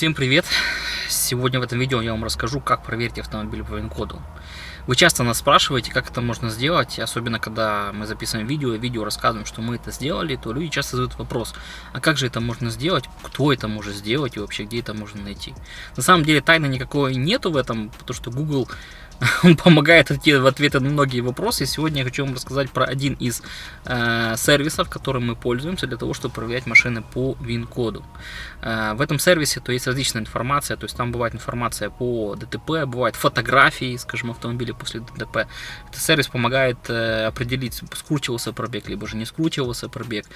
Всем привет! Сегодня в этом видео я вам расскажу, как проверить автомобиль по ВИН-коду. Вы часто нас спрашиваете, как это можно сделать, особенно когда мы записываем видео рассказываем, что мы это сделали, то люди часто задают вопрос, а как же это можно сделать, кто это может сделать и вообще где это можно найти. На самом деле тайны никакой нету в этом, потому что Google помогает найти ответы на многие вопросы. И сегодня я хочу вам рассказать про один из сервисов, которым мы пользуемся для того, чтобы проверять машины по ВИН-коду. В этом сервисе то есть различная информация, то есть там бывает информация по ДТП, бывают фотографии, скажем, автомобиля после ДТП. Этот сервис помогает определить, скручивался пробег, либо же не скручивался пробег.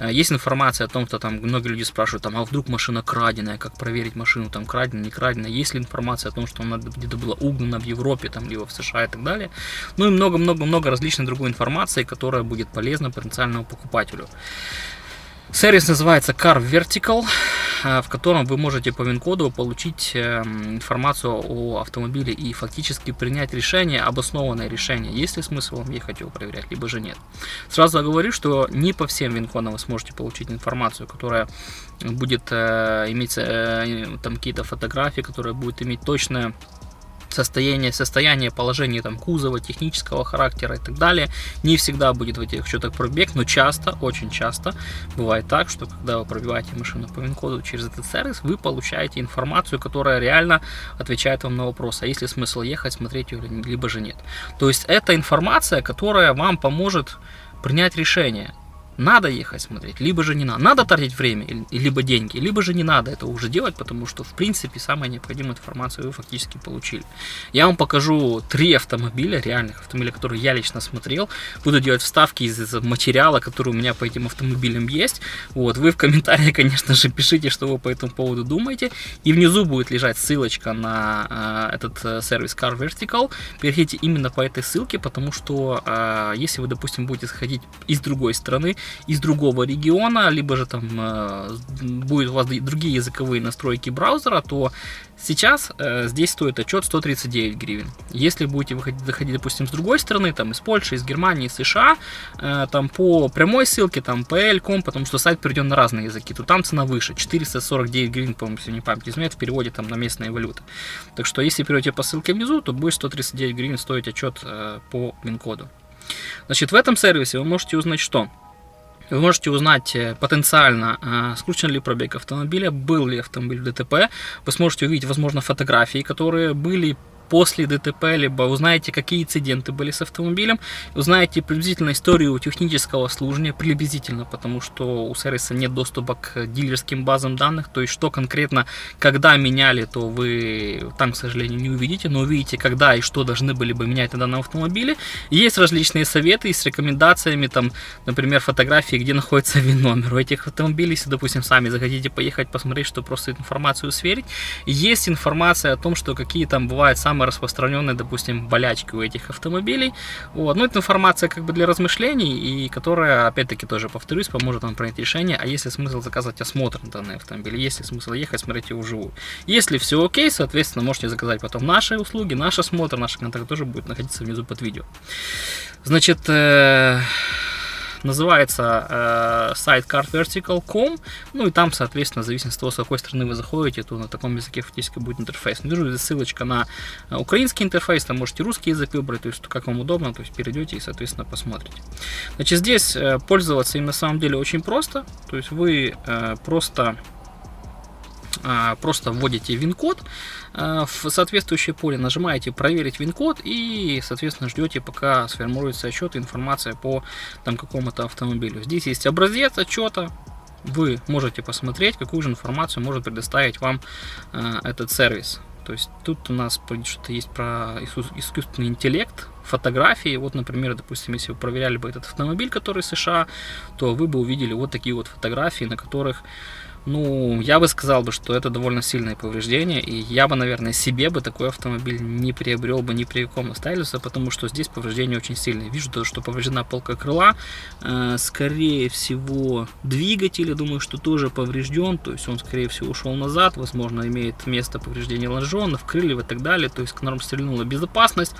Есть информация о том, что там многие люди спрашивают, а вдруг машина краденая, как проверить машину, там краденая, не краденая. Есть ли информация о том, что она где-то была угнана в Европе, там, либо в США и так далее. Ну и много-много-много различной другой информации, которая будет полезна потенциальному покупателю. Сервис называется Car Vertical, в котором вы можете по ВИН-коду получить информацию о автомобиле и фактически принять решение, обоснованное решение, есть ли смысл вам ехать его проверять, либо же нет. Сразу говорю, что не по всем ВИН-кодам вы сможете получить информацию, которая будет иметь там какие-то фотографии, которая будет иметь точное состояние, положение там кузова, технического характера и так далее. Не всегда будет в этих счетах пробег, но часто, очень часто бывает так, что когда вы пробиваете машину по ВИН-коду через этот сервис, вы получаете информацию, которая реально отвечает вам на вопрос, а есть ли смысл ехать, смотреть ее, либо же нет. То есть это информация, которая вам поможет принять решение. Надо ехать смотреть, либо же не надо. Надо тратить время, либо деньги, либо же не надо это уже делать, потому что, в принципе, самая необходимая информация вы фактически получили. Я вам покажу 3 автомобиля, реальных автомобиля, которые я лично смотрел. Буду делать вставки из материала, который у меня по этим автомобилям есть. Вот, вы в комментариях, конечно же, пишите, что вы по этому поводу думаете. И внизу будет лежать ссылочка на этот сервис Car Vertical. Переходите именно по этой ссылке, потому что если вы, допустим, будете сходить из другой страны, из другого региона, либо же там будет у вас другие языковые настройки браузера, то сейчас здесь стоит отчет 139 гривен. Если будете заходить, допустим, с другой стороны, там из Польши, из Германии, из США, там по прямой ссылке, там PL.com, потому что сайт перейден на разные языки, то там цена выше, 449 гривен, по-моему, если не память изменяет, в переводе там на местные валюты. Так что если перейдете по ссылке внизу, то будет 139 гривен стоить отчет по ВИН-коду. Значит, в этом сервисе вы можете узнать что? Вы можете узнать потенциально, скручен ли пробег автомобиля, был ли автомобиль в ДТП. Вы сможете увидеть, возможно, фотографии, которые были после ДТП, либо узнаете, какие инциденты были с автомобилем, узнаете приблизительно историю технического обслуживания, приблизительно, потому что у сервиса нет доступа к дилерским базам данных, то есть что конкретно, когда меняли, то вы там, к сожалению, не увидите, но увидите, когда и что должны были бы менять на данном автомобиле. Есть различные советы с рекомендациями, там, например, фотографии, где находится ВИН-номер у этих автомобилей, если, допустим, сами захотите поехать посмотреть, что просто информацию сверить. Есть информация о том, что какие там бывают самые распространенные, допустим, болячки у этих автомобилей. Вот. Ну, это информация как бы для размышлений, и которая, опять-таки, тоже повторюсь, поможет вам принять решение, а есть ли смысл заказать осмотр на данный автомобиль, есть ли смысл ехать, смотреть его вживую. Если все окей, соответственно, можете заказать потом наши услуги, наш осмотр, наши контакты тоже будут находиться внизу под видео. Значит, называется сайт carvertical.com, ну и там, соответственно, в зависимости от того, с какой стороны вы заходите, то на таком языке фактически будет интерфейс. Внизу здесь ссылочка на украинский интерфейс, там можете русский язык выбрать, то есть как вам удобно, то есть перейдете и, соответственно, посмотрите. Значит, здесь пользоваться им на самом деле очень просто, то есть вы просто вводите ВИН-код в соответствующее поле, нажимаете проверить ВИН-код и, соответственно, ждете, пока сформируется отчет и информация по там какому-то автомобилю. Здесь есть образец отчета, вы можете посмотреть, какую же информацию может предоставить вам этот сервис. То есть тут у нас что-то есть про искусственный интеллект, фотографии. Вот, например, допустим, если вы проверяли бы этот автомобиль, который США, то вы бы увидели вот такие вот фотографии, на которых, ну, я бы сказал бы, что это довольно сильное повреждение, и я бы, наверное, себе бы такой автомобиль не приобрел бы ни при каком стайлюсе, потому что здесь повреждение очень сильное. Вижу, что повреждена полка крыла, скорее всего, двигатель, я думаю, что тоже поврежден, то есть он, скорее всего, ушел назад, возможно, имеет место повреждения лонжеронов, крыльев и так далее, то есть к нам стрельнула безопасность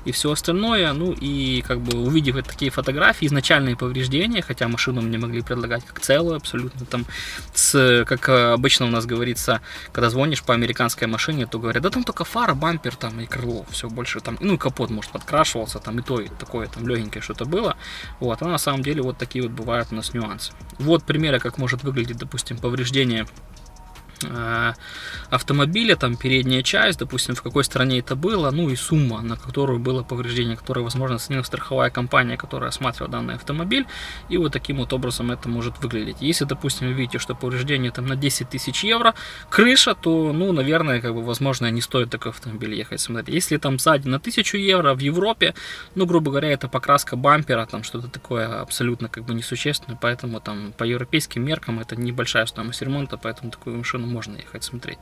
и все остальное. Ну и как бы увидев такие фотографии, изначальные повреждения, хотя машину мне могли предлагать как целую, абсолютно там с как обычно у нас говорится, когда звонишь по американской машине, то говорят, да там только фара, бампер там и крыло, все больше там, ну и капот может подкрашивался, там и то, и такое там легенькое что-то было. Вот, а на самом деле вот такие вот бывают у нас нюансы. Вот примеры, как может выглядеть, допустим, повреждение автомобиля, там передняя часть, допустим, в какой стране это было, ну и сумма, на которую было повреждение, которое, возможно, оценила страховая компания, которая осматривала данный автомобиль, и вот таким вот образом это может выглядеть. Если, допустим, вы видите, что повреждение там на 10 тысяч евро, крыша, то, ну, наверное, как бы, возможно, не стоит такой автомобиль ехать смотреть. Если там сзади на 1000 евро в Европе, ну, грубо говоря, это покраска бампера, там что-то такое абсолютно как бы несущественное, поэтому там по европейским меркам это небольшая стоимость ремонта, поэтому такую машину можно ехать смотреть.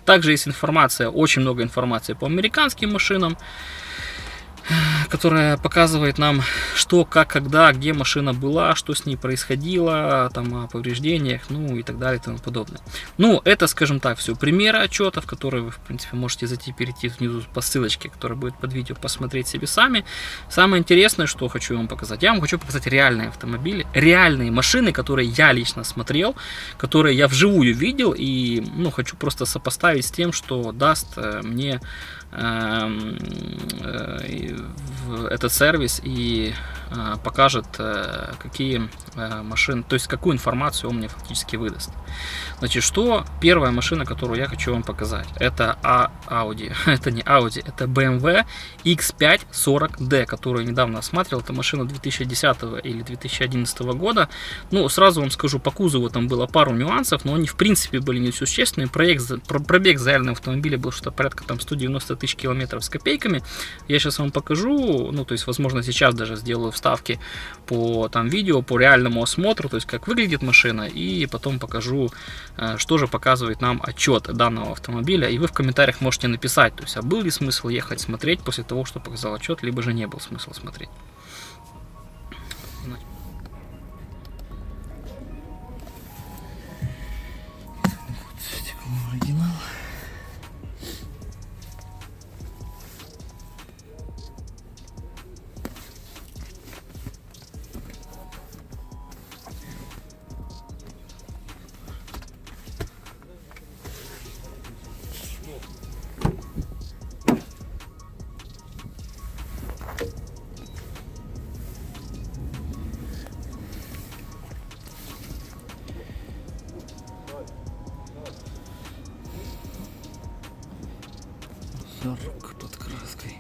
Также есть информация, очень много информации по американским машинам, которая показывает нам, что, как, когда, где машина была, что с ней происходило, там, о повреждениях, ну и так далее и тому подобное. Ну, это, скажем так, все примеры отчетов, которые вы, в принципе, можете зайти, перейти внизу по ссылочке, которая будет под видео, посмотреть себе сами. Самое интересное, что хочу вам показать. Я вам хочу показать реальные автомобили, реальные машины, которые я лично смотрел, которые я вживую видел, и, ну, хочу просто сопоставить с тем, что даст мне этот сервис и покажет, какие машины, то есть какую информацию он мне фактически выдаст. Значит, что первая машина, которую я хочу вам показать, это Audi, это не Audi, это BMW X5 40D, которую я недавно осматривал. Это машина 2010 или 2011 года. Ну, сразу вам скажу, по кузову там было пару нюансов, но они в принципе были несущественные. Пробег реального автомобиля был что-то порядка там 190 тысяч километров с копейками. Я сейчас вам покажу, ну, то есть, возможно, сейчас даже сделаю вставки по там видео, по реальному осмотру, то есть, как выглядит машина, и потом покажу, что же показывает нам отчет данного автомобиля, и вы в комментариях можете написать, то есть, а был ли смысл ехать смотреть после того, что показал отчет, либо же не был смысл смотреть. Оригинал. Под краской.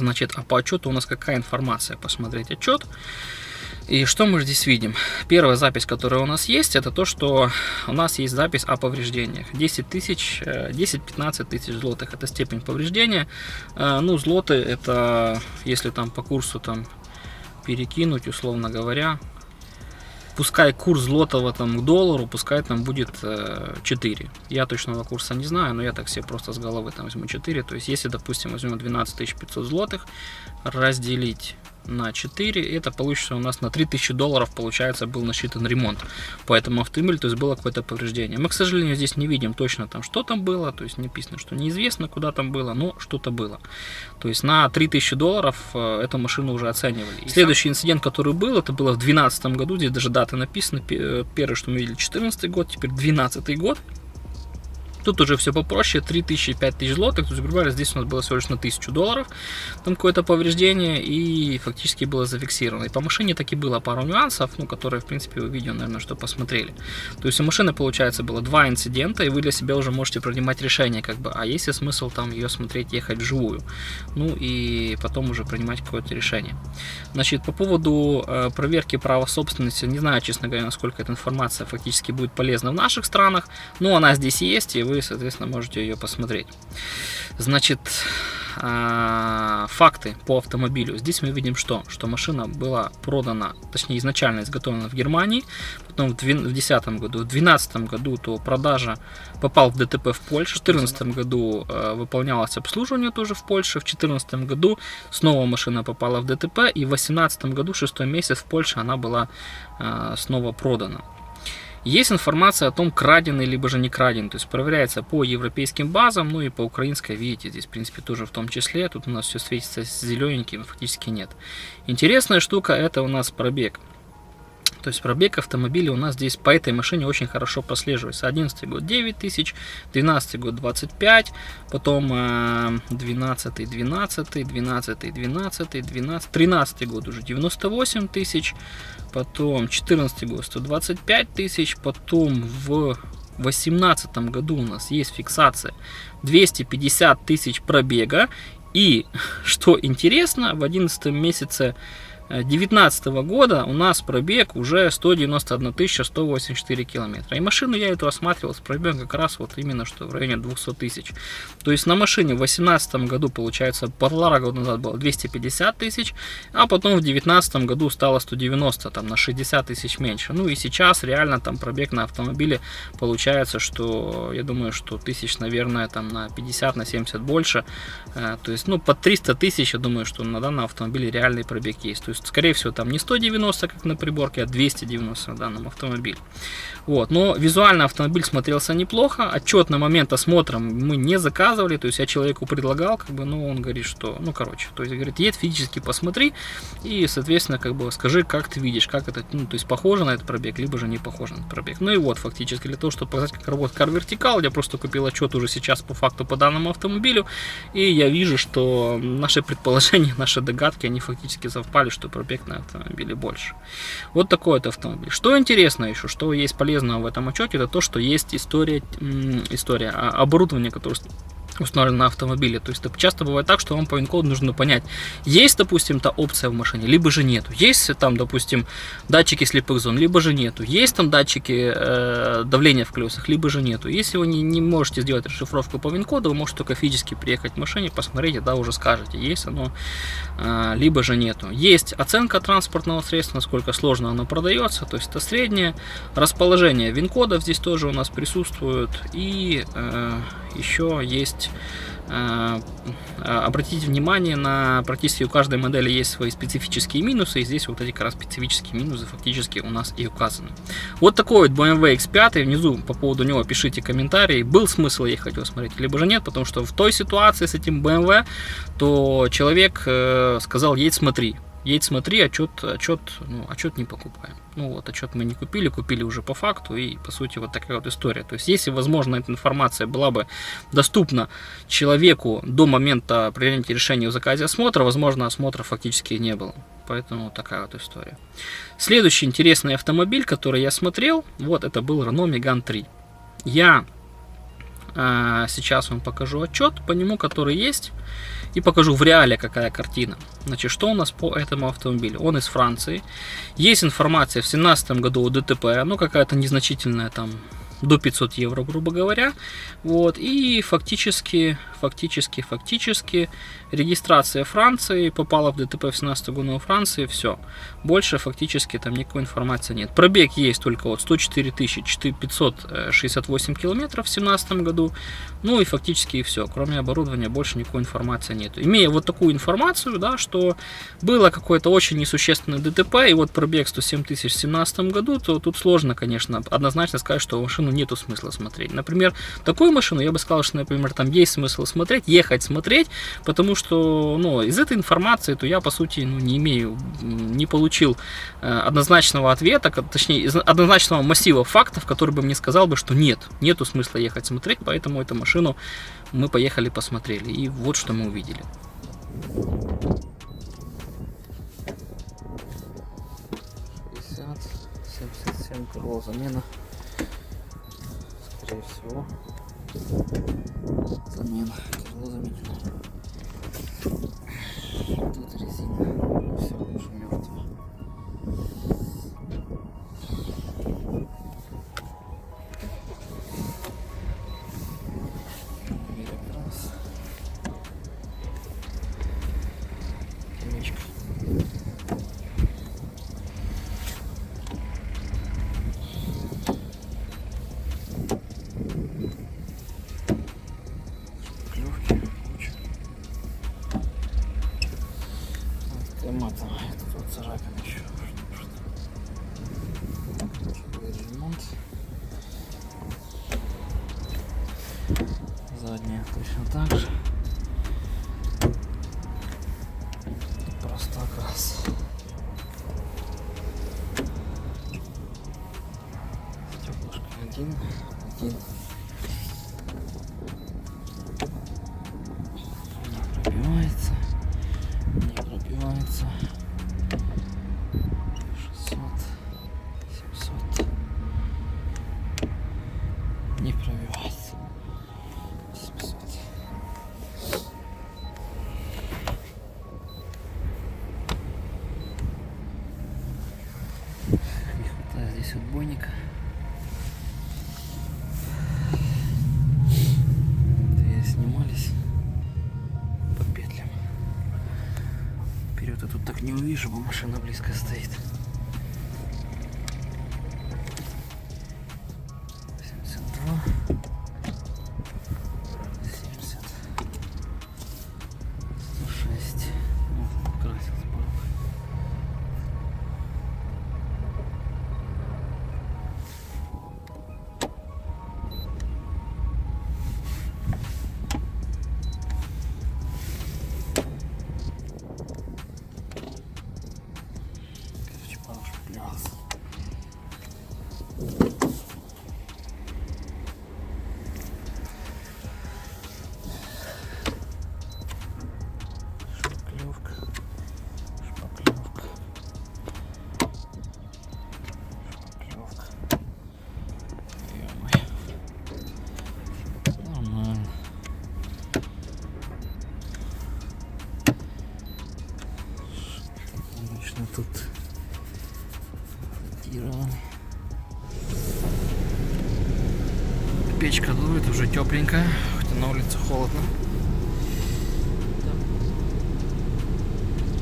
Значит, а по отчету у нас какая информация? Посмотреть отчет. И что мы здесь видим? Первая запись, которая у нас есть, это то, что у нас есть запись о повреждениях. 10-15 тысяч злотых – это степень повреждения. Ну, злоты – это, если там по курсу там перекинуть, условно говоря, пускай курс злотого там к доллару, пускай там будет 4. Я точного курса не знаю, но я так себе просто с головы там возьму 4. То есть, если, допустим, возьмем 12 500 злотых, разделить на 4, это получится у нас на $3000, получается, был насчитан ремонт по этому автомобилю, то есть было какое-то повреждение. Мы, к сожалению, здесь не видим точно там, что там было, то есть написано, что неизвестно, куда там было, но что-то было. То есть на $3000 эту машину уже оценивали. И следующий инцидент, который был, это было в 2012 году, здесь даже даты написаны, первое, что мы видели, 2014 год, теперь 2012 год. Тут уже все попроще, 3000-5000 злотых, то есть, грубо говоря, здесь у нас было всего лишь на $1000, там какое-то повреждение, и фактически было зафиксировано. И по машине таки было пару нюансов, ну, которые, в принципе, вы видео, наверное, что посмотрели. То есть у машины, получается, было 2 инцидента, и вы для себя уже можете принимать решение, как бы, а есть ли смысл там ее смотреть, ехать вживую, ну, и потом уже принимать какое-то решение. Значит, по поводу проверки права собственности, не знаю, честно говоря, насколько эта информация фактически будет полезна в наших странах, но она здесь есть, и вы, соответственно, можете ее посмотреть. Значит, факты по автомобилю. Здесь мы видим, что машина была продана, точнее, изначально изготовлена в Германии, потом в 2010 году, в 2012 году то продажа попал в ДТП в Польше, в 2014 году выполнялось обслуживание тоже в Польше, в 2014 году снова машина попала в ДТП, и в 2018 году, 6 месяц, в Польше она была снова продана. Есть информация о том, краденый либо же не краденый, то есть проверяется по европейским базам, ну и по украинской, видите, здесь в принципе тоже в том числе, тут у нас все светится зелененьким, фактически нет. Интересная штука, это у нас пробег. То есть пробег автомобиля у нас здесь по этой машине очень хорошо прослеживается. 2011 год 9000, 2012 год 25, потом 12, 13 год уже 98 тысяч, потом 14 год 125 тысяч, потом в 2018 году у нас есть фиксация 250 тысяч пробега. И, что интересно, в 11 месяце 2019 года у нас пробег уже 191 184 километра. И машину я эту осматривал с пробегом как раз вот именно что в районе 200 тысяч. То есть на машине в 2018 году, получается, полтора года назад было 250 тысяч, а потом в 2019 году стало 190, там на 60 тысяч меньше. Ну и сейчас реально там пробег на автомобиле получается, что я думаю, что тысяч, наверное, там на 50, на 70 больше. То есть, ну, под 300 тысяч, я думаю, что на данном автомобиле реальный пробег есть. То есть, скорее всего, там не 190, как на приборке, а 290 на данном автомобиле. Вот. Но визуально автомобиль смотрелся неплохо. Отчет на момент осмотра мы не заказывали. То есть, я человеку предлагал, как бы, но он говорит, что, ну, короче, то есть, говорит, едь физически посмотри и, соответственно, как бы, скажи, как ты видишь, как это, ну, то есть, похоже на этот пробег, либо же не похоже на этот пробег. Ну и вот, фактически, для того, чтобы показать, как работает Car Vertical, я просто купил отчет уже сейчас по факту по данному автомобилю, и я вижу, что наши предположения, наши догадки, они фактически совпали, что пробег на автомобиле больше. Вот такой вот автомобиль. Что интересно еще, что есть полезного в этом отчете, это то, что есть история оборудования, которое установлено на автомобиле. То есть часто бывает так, что вам по ВИН-коду нужно понять, есть, допустим, та опция в машине, либо же нету. Есть там, допустим, датчики слепых зон, либо же нету. Есть там датчики давления в колесах, либо же нету. Если вы не можете сделать расшифровку по ВИН-коду, вы можете только физически приехать к машине, посмотреть, да, уже скажете, есть оно, либо же нету. Есть оценка транспортного средства, насколько сложно оно продается, то есть это среднее. Расположение ВИН-кодов здесь тоже у нас присутствует. И еще есть, обратите внимание, на практически у каждой модели есть свои специфические минусы, и здесь вот эти как раз специфические минусы фактически у нас и указаны. Вот такой вот BMW X5, внизу по поводу него пишите комментарии, был смысл ехать его смотреть, либо же нет, потому что в той ситуации с этим BMW, то человек сказал, едь смотри, отчет не покупаем. Ну вот, отчет мы не купили уже по факту, и по сути вот такая вот история. То есть, если, возможно, эта информация была бы доступна человеку до момента принятия решения о заказе осмотра, возможно, осмотра фактически не было. Поэтому такая вот история. Следующий интересный автомобиль, который я смотрел, вот это был Renault Megane 3. Я сейчас вам покажу отчет по нему, который есть, и покажу в реале, какая картина. Значит, что у нас по этому автомобилю? Он из Франции. Есть информация в 2017 году о ДТП, ну какая-то незначительная там до 500 евро, грубо говоря. Вот. И фактически регистрация Франции, попала в ДТП в 2017 году во Франции, все. Больше фактически там никакой информации нет. Пробег есть только вот 104 568 километров в 2017 году. Ну и фактически все. Кроме оборудования больше никакой информации нет. Имея вот такую информацию, да, что было какое-то очень несущественное ДТП, и вот пробег 107 тысяч в 2017 году, то тут сложно, конечно, однозначно сказать, что машину нету смысла смотреть. Например, такую машину я бы сказал, что, например, там есть смысл смотреть, ехать смотреть, потому что, ну, из этой информации, то я, по сути, ну, не получил однозначного ответа, точнее, однозначного массива фактов, который бы мне сказал бы, что нету смысла ехать смотреть, поэтому эту машину мы поехали посмотрели. И вот что мы увидели. 77 крыло замена, скорее всего, замена, крыло заменено. Тут резина, все уже мертвое. Раз. Темечко. Матом. Это вот царапина еще. Ремонт. Задняя точно так же. Просто окрас. Стеклышко один. Не пробивается. 600, 700. Не пробивается. 700. Не хватает здесь отбойника. Двери снимались по петлям. Вперед я тут так не увижу, бо машина близко стоит. 72. 70. 106. Вот, красил порог. Короче, порог шпаклевался. Тут монтированы. Печка дует, уже тепленькая, хотя на улице холодно.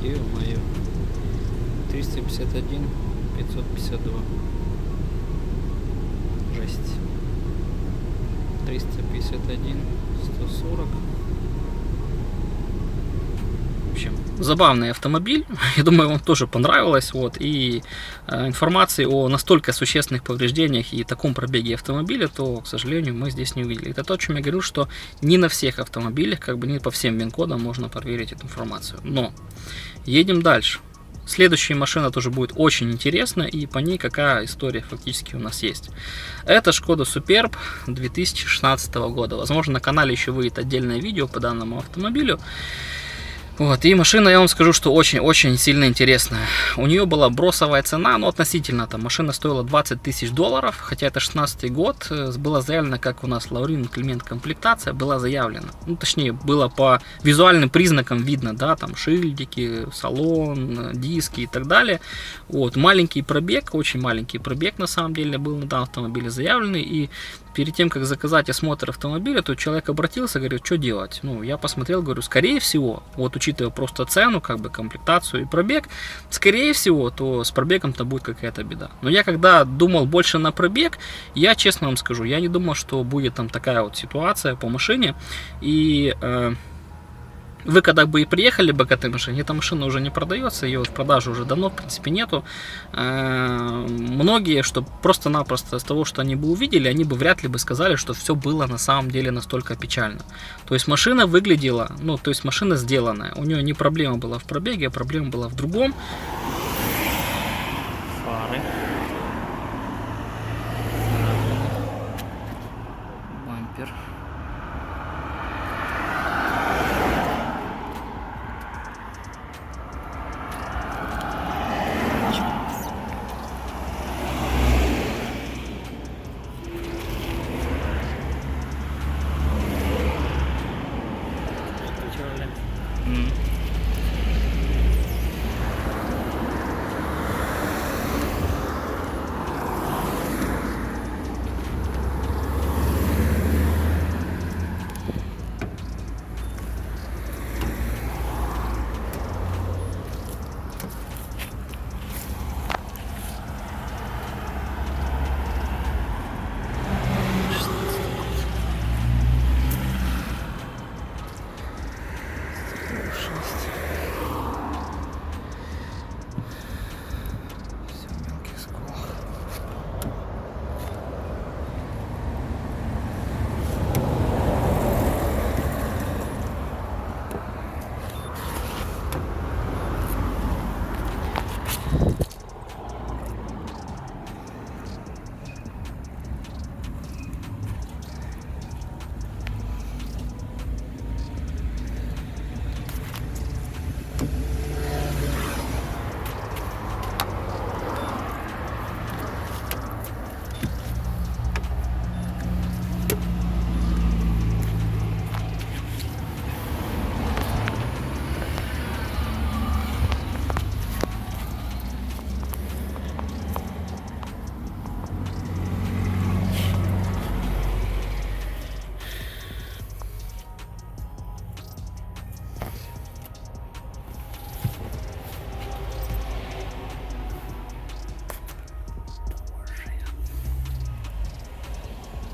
Ё-моё. 351, 552. Жесть. 351, 140. В общем, забавный автомобиль. Я думаю, вам тоже понравилось. Вот. И информации о настолько существенных повреждениях и таком пробеге автомобиля, то, к сожалению, мы здесь не увидели. Это то, о чем я говорю, что не на всех автомобилях, как бы не по всем ВИН-кодам можно проверить эту информацию. Но едем дальше. Следующая машина тоже будет очень интересна, и по ней какая история фактически у нас есть. Это Шкода Суперб 2016 года. Возможно, на канале еще выйдет отдельное видео по данному автомобилю. Вот, и машина, я вам скажу, что очень-очень сильно интересная. У нее была бросовая цена, но относительно, там, машина стоила 20 тысяч долларов, хотя это 16-й год, была заявлена, как у нас Лаурин Климент комплектация, была заявлена. Ну, точнее, было по визуальным признакам видно, да, там, шильдики, салон, диски и так далее. Вот, маленький пробег, очень маленький пробег, на самом деле, был на данном автомобиле заявленный, и перед тем, как заказать осмотр автомобиля, то человек обратился, говорит, что делать? Ну, я посмотрел, говорю, скорее всего, вот учитывая просто цену, как бы комплектацию и пробег, скорее всего, то с пробегом-то будет какая-то беда. Но я когда думал больше на пробег, я честно вам скажу, я не думал, что будет там такая вот ситуация по машине. И вы когда бы и приехали бы к этой машине, эта машина уже не продается, ее в продаже уже давно, в принципе, нету. Многие, что просто-напросто с того, что они бы увидели, они бы вряд ли бы сказали, что все было на самом деле настолько печально. То есть машина выглядела, ну, то есть машина сделанная. У нее не проблема была в пробеге, а проблема была в другом. Фары. Бампер.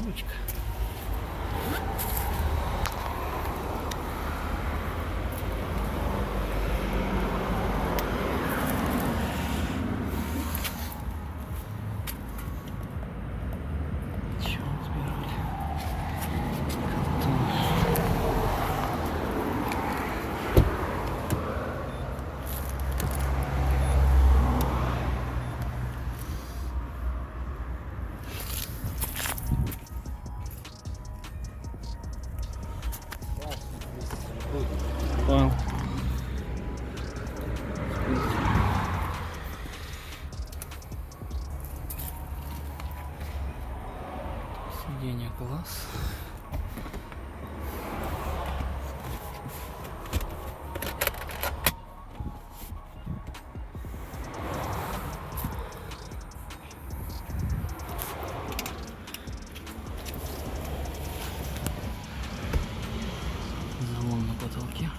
Ручка. Понял. Сиденье класс. Залом на потолке.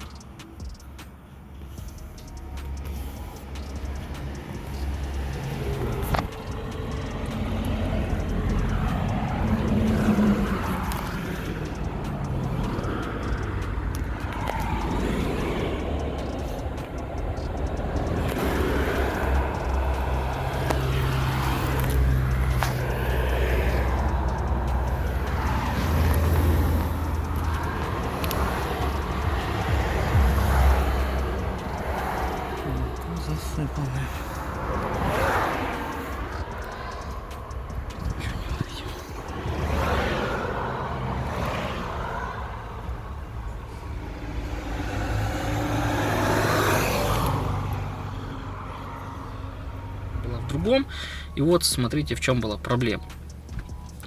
Засыпанная. другом. И вот смотрите, в чем была проблема.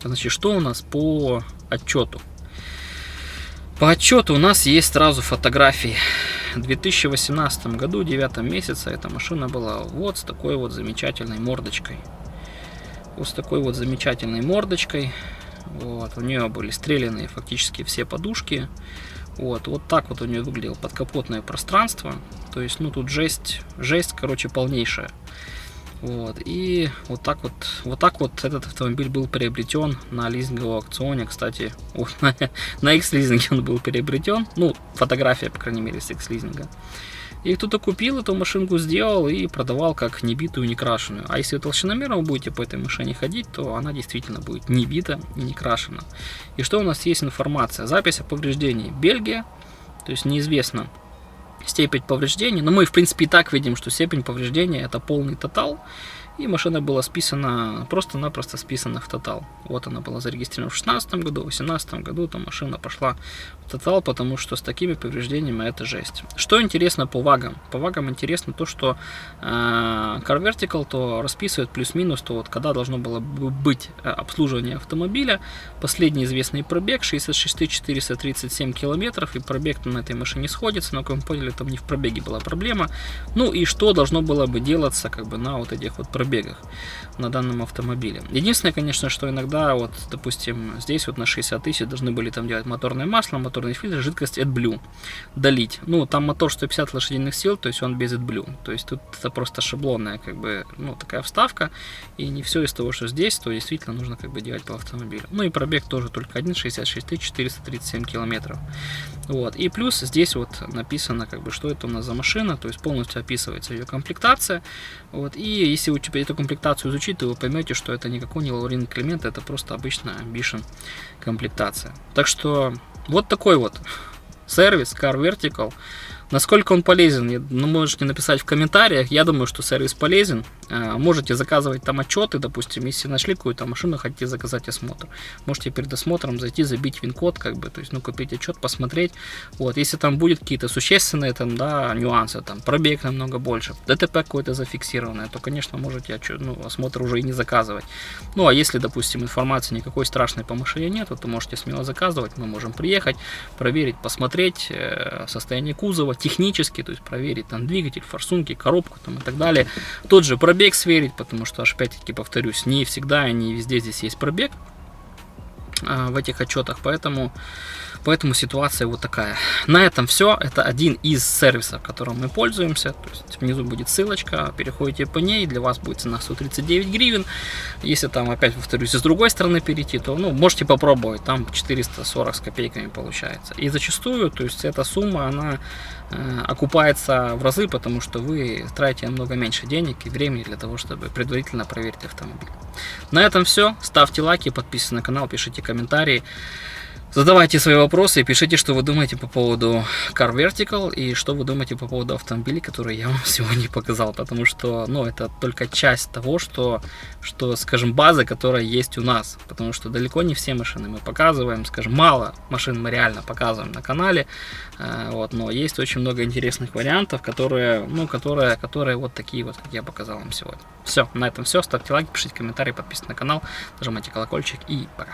Значит, что у нас по отчету? По отчету у нас есть сразу фотографии. В 2018 году, 9 месяце, эта машина была вот с такой вот замечательной мордочкой. Вот с такой вот замечательной мордочкой. Вот, у нее были стреляные фактически все подушки. Вот так вот у нее выглядело подкапотное пространство. То есть, ну тут жесть, короче, полнейшая. Вот, и вот так вот этот автомобиль был приобретен на лизинговом аукционе. Кстати, вот, на X-лизинге он был приобретен. Ну, фотография, по крайней мере, с X-лизинга. И кто-то купил эту машинку, сделал и продавал как небитую, не крашеную. А если вы толщиномером будете по этой машине ходить, то она действительно будет не бита и не крашена. И что у нас есть информация? Запись о повреждении. Бельгия, то есть неизвестно степень повреждений, но мы в принципе и так видим, что степень повреждения это полный тотал, и машина была списана, просто-напросто списана в тотал. Вот она была зарегистрирована в 2016 году, в 2018 году там машина пошла в тотал, потому что с такими повреждениями это жесть. Что интересно по вагам? По вагам интересно то, что Car Vertical то расписывает плюс-минус, то вот когда должно было быть обслуживание автомобиля, последний известный пробег 66 437 километров, и пробег на этой машине сходится, но, как мы поняли, там не в пробеге была проблема. Ну и что должно было бы делаться как бы на вот этих вот пробегах на данном автомобиле. Единственное, конечно, что иногда, вот, допустим, здесь вот на 60 тысяч должны были там делать моторное масло, моторный фильтр, жидкость AdBlue долить. Ну, там мотор 150 лошадиных сил, то есть он без AdBlue. То есть тут это просто шаблонная, как бы, ну, такая вставка, и не все из того, что здесь, то действительно нужно как бы делать по автомобилю. Ну и пробег тоже только один, 66 437 километров. Вот. И плюс здесь вот написано, как бы, что это у нас за машина, то есть полностью описывается ее комплектация. Вот. И если у тебя эту комплектацию изучить, то вы поймете, что это никакой не Лаурин Климент, это просто обычная Ambition комплектация. Так что вот такой вот сервис Car Vertical. Насколько он полезен, можете написать в комментариях. Я думаю, что сервис полезен. Можете заказывать там отчеты, допустим, если нашли какую-то машину, хотите заказать осмотр. Можете перед осмотром зайти, забить ВИН-код, как бы, то есть, ну, купить отчет, посмотреть. Вот, если там будет какие-то существенные там, да, нюансы, там, пробег намного больше, ДТП какое-то зафиксированное, то, конечно, можете осмотр уже и не заказывать. Ну, а если, допустим, информации никакой страшной по машине нет, то можете смело заказывать. Мы можем приехать, проверить, посмотреть состояние кузова, технически, то есть проверить там двигатель, форсунки, коробку там и так далее. Тот же пробег сверить, потому что, опять-таки, повторюсь, не всегда и не везде здесь есть пробег в этих отчетах, поэтому ситуация вот такая. На этом все. Это один из сервисов, которым мы пользуемся. То есть внизу будет ссылочка, переходите по ней, для вас будет цена 139 гривен. Если там, опять повторюсь, с другой стороны перейти, то можете попробовать, там 440 с копейками получается. И зачастую, то есть эта сумма, она окупается в разы, потому что вы тратите намного меньше денег и времени для того, чтобы предварительно проверить автомобиль. На этом все. Ставьте лайки, подписывайтесь на канал, пишите комментарии. Задавайте свои вопросы и пишите, что вы думаете по поводу Car Vertical и что вы думаете по поводу автомобилей, которые я вам сегодня показал, потому что, это только часть того, что, скажем, база, которая есть у нас, потому что далеко не все машины мы показываем, скажем, мало машин мы реально показываем на канале, но есть очень много интересных вариантов, которые вот такие вот, как я показал вам сегодня. Все, на этом все, ставьте лайк, пишите комментарии, подписывайтесь на канал, нажимайте колокольчик и пока.